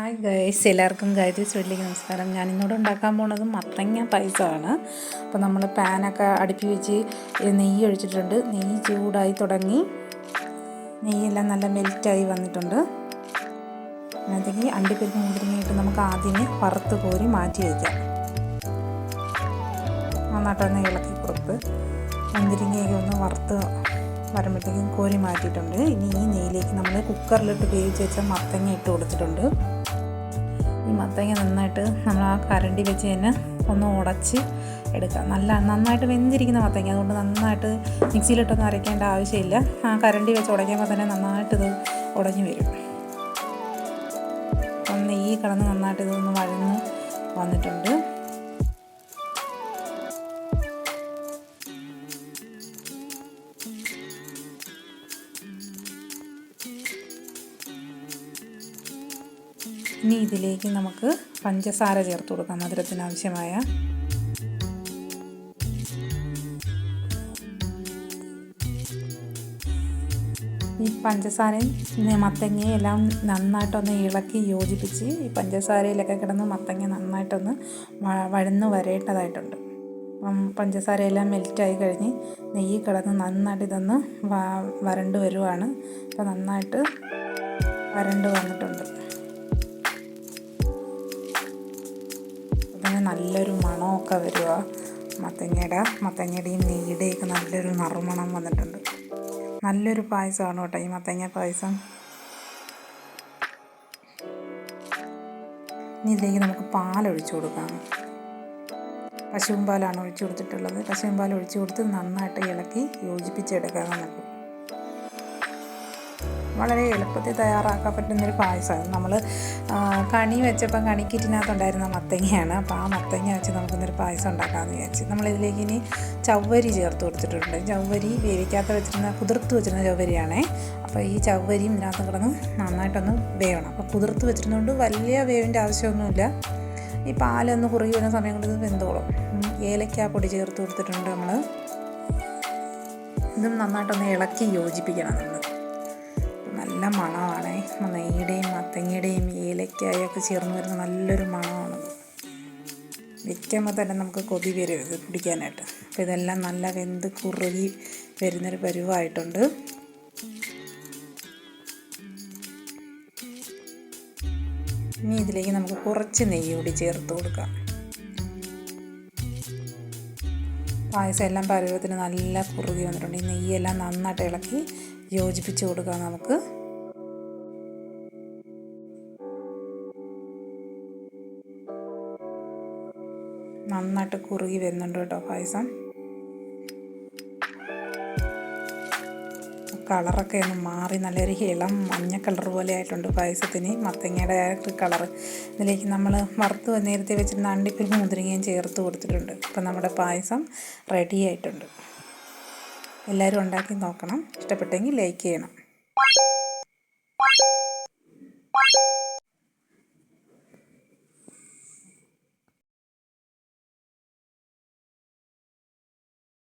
Hi guys, എല്ലാവർക്കും ഗായത്രീസ് വീട്ടിലേക്ക് നമസ്കാരം. ഞാൻ ഇന്നോട് ഉണ്ടാക്കാൻ പോണത് മത്തങ്ങ പായസമാണ്. അപ്പോൾ നമ്മൾ പാനൊക്കെ അടുപ്പി വെച്ച് നെയ്യ് ഒഴിച്ചിട്ടുണ്ട്. നെയ്യ് ചൂടായി തുടങ്ങി, നെയ്യെല്ലാം നല്ല മെൽറ്റായി വന്നിട്ടുണ്ട്. അതിലേക്ക് അണ്ടിപ്പരിപ്പ് മുന്തിരിങ്ങയിട്ട് നമുക്ക് ആദ്യമേ വറുത്ത് കോരി മാറ്റി വയ്ക്കാം. നന്നായിട്ടൊന്ന് ഇളക്കി കൊടുത്ത് മുന്തിരിങ്ങയൊക്കെ ഒന്ന് വറുത്ത് വരുമ്പോഴത്തേക്കും കോരി മാറ്റിയിട്ടുണ്ട്. ഇനി ഈ നെയ്യിലേക്ക് നമ്മൾ കുക്കറിലിട്ട് വേവിച്ച് വെച്ച മത്തങ്ങ ഇട്ട് കൊടുത്തിട്ടുണ്ട്. ഈ മത്തങ്ങ നന്നായിട്ട് നമ്മൾ ആ കരണ്ടി വെച്ച് തന്നെ ഒന്ന് ഉടച്ച് എടുക്കാം. നന്നായിട്ട് വെന്തിരിക്കുന്ന മത്തങ്ങ, അതുകൊണ്ട് നന്നായിട്ട് മിക്സിയിലിട്ടൊന്നും അരയ്ക്കേണ്ട ആവശ്യമില്ല. ആ കരണ്ടി വെച്ച് ഉടയ്ക്കുമ്പോൾ തന്നെ നന്നായിട്ടിത് ഉടഞ്ഞു വരും. അപ്പം നെയ്യ് കിടന്ന് നന്നായിട്ട് ഇതൊന്ന് വഴന്ന് വന്നിട്ടുണ്ട്. ഇനി ഇതിലേക്ക് നമുക്ക് പഞ്ചസാര ചേർത്ത് കൊടുക്കാം, മധുരത്തിന് ആവശ്യമായ. ഈ പഞ്ചസാരയും മത്തങ്ങയും എല്ലാം നന്നായിട്ടൊന്ന് ഇളക്കി യോജിപ്പിച്ച് ഈ പഞ്ചസാരയിലൊക്കെ കിടന്ന് മത്തങ്ങ നന്നായിട്ടൊന്ന് വഴന്ന് വരേണ്ടതായിട്ടുണ്ട്. അപ്പം പഞ്ചസാരയെല്ലാം മെൽറ്റായി കഴിഞ്ഞ് നെയ്യ് കിടന്ന് നന്നായിട്ട് ഇതൊന്ന് വരണ്ട് വരുവാണ്. അപ്പോൾ നന്നായിട്ട് വരണ്ട് വന്നിട്ടുണ്ട്. അതിന് നല്ലൊരു മണമൊക്കെ വരിക. മത്തങ്ങയുടെയും നെയ്യുടെയൊക്കെ നല്ലൊരു നറുമണം വന്നിട്ടുണ്ട്. നല്ലൊരു പായസമാണ് കേട്ടോ ഈ മത്തങ്ങ പായസം. ഇനി ഇതിലേക്ക് നമുക്ക് പാലൊഴിച്ച് കൊടുക്കാം. പശുവും പാലാണ് ഒഴിച്ച് കൊടുത്തിട്ടുള്ളത്. പശുവും പാൽ ഒഴിച്ച് കൊടുത്ത് നന്നായിട്ട് ഇളക്കി യോജിപ്പിച്ചെടുക്കാം. നമുക്ക് വളരെ എളുപ്പത്തിൽ തയ്യാറാക്കാൻ പറ്റുന്നൊരു പായസമാണ്. നമ്മൾ കണി വെച്ചപ്പം കണിക്കിറ്റിനകത്തുണ്ടായിരുന്ന മത്തങ്ങയാണ്. അപ്പോൾ ആ മത്തങ്ങ വെച്ച് നമുക്കിന്നൊരു പായസം ഉണ്ടാക്കാമെന്ന് വിചാരിച്ച് നമ്മളിതിലേക്ക് ഇനി ചവ്വരി ചേർത്ത് കൊടുത്തിട്ടുണ്ട്. ചവ്വരി വേവിക്കാത്ത വെച്ചിരുന്ന കുതിർത്ത് വെച്ചിരുന്ന ചവ്വരിയാണേ. അപ്പോൾ ഈ ചവ്വരിയും ഇതിനകത്ത് കിടന്ന് നന്നായിട്ടൊന്ന് വേവണം. അപ്പോൾ കുതിർത്ത് വെച്ചിരുന്നതുകൊണ്ട് വലിയ വേവിൻ്റെ ആവശ്യമൊന്നുമില്ല. ഈ പാലൊന്ന് കുറുകി വരുന്ന സമയം കൊണ്ട് ഇത് വെന്തോളും. ഏലക്കാപ്പൊടി ചേർത്ത് കൊടുത്തിട്ടുണ്ട് നമ്മൾ. ഇതും നന്നായിട്ടൊന്ന് ഇളക്കി യോജിപ്പിക്കണം നമ്മൾ. നല്ല മണമാണ്. നെയ്യുടെയും മത്തങ്ങയുടെയും ഏലക്കായൊക്കെ ചേർന്ന് വരുന്ന നല്ലൊരു മണമാണ്. വെക്കുമ്പോൾ തന്നെ നമുക്ക് കൊതി വരും ഇത് കുടിക്കാനായിട്ട്. അപ്പോൾ ഇതെല്ലാം നല്ല വെന്ത് കുറുകി വരുന്നൊരു പരുവായിട്ടുണ്ട്. ഇനി ഇതിലേക്ക് നമുക്ക് കുറച്ച് നെയ്യ് കൂടി ചേർത്ത് കൊടുക്കാം. പായസം എല്ലാം പരുവത്തിന് നല്ല കുറുകി വന്നിട്ടുണ്ട്. ഈ നെയ്യെല്ലാം നന്നായിട്ട് ഇളക്കി യോജിപ്പിച്ച് കൊടുക്കാം നമുക്ക്. നന്നായിട്ട് കുറുകി വരുന്നുണ്ട് കേട്ടോ പായസം. കളറൊക്കെ ഒന്ന് മാറി നല്ലൊരു ഇളം മഞ്ഞ കളർ പോലെ ആയിട്ടുണ്ട് പായസത്തിന്. മത്തങ്ങയുടെ കളർ ഇതിലേക്ക് നമ്മൾ വറുത്ത് നേരത്തെ വെച്ചിരുന്ന അണ്ടിപ്പരിപ്പ് മുന്തിരിങ്ങയും ചേർത്ത് കൊടുത്തിട്ടുണ്ട്. അപ്പം നമ്മുടെ പായസം റെഡി ആയിട്ടുണ്ട്. എല്ലാവരും ഉണ്ടാക്കി നോക്കണം. ഇഷ്ടപ്പെട്ടെങ്കിൽ ലൈക്ക് ചെയ്യണം.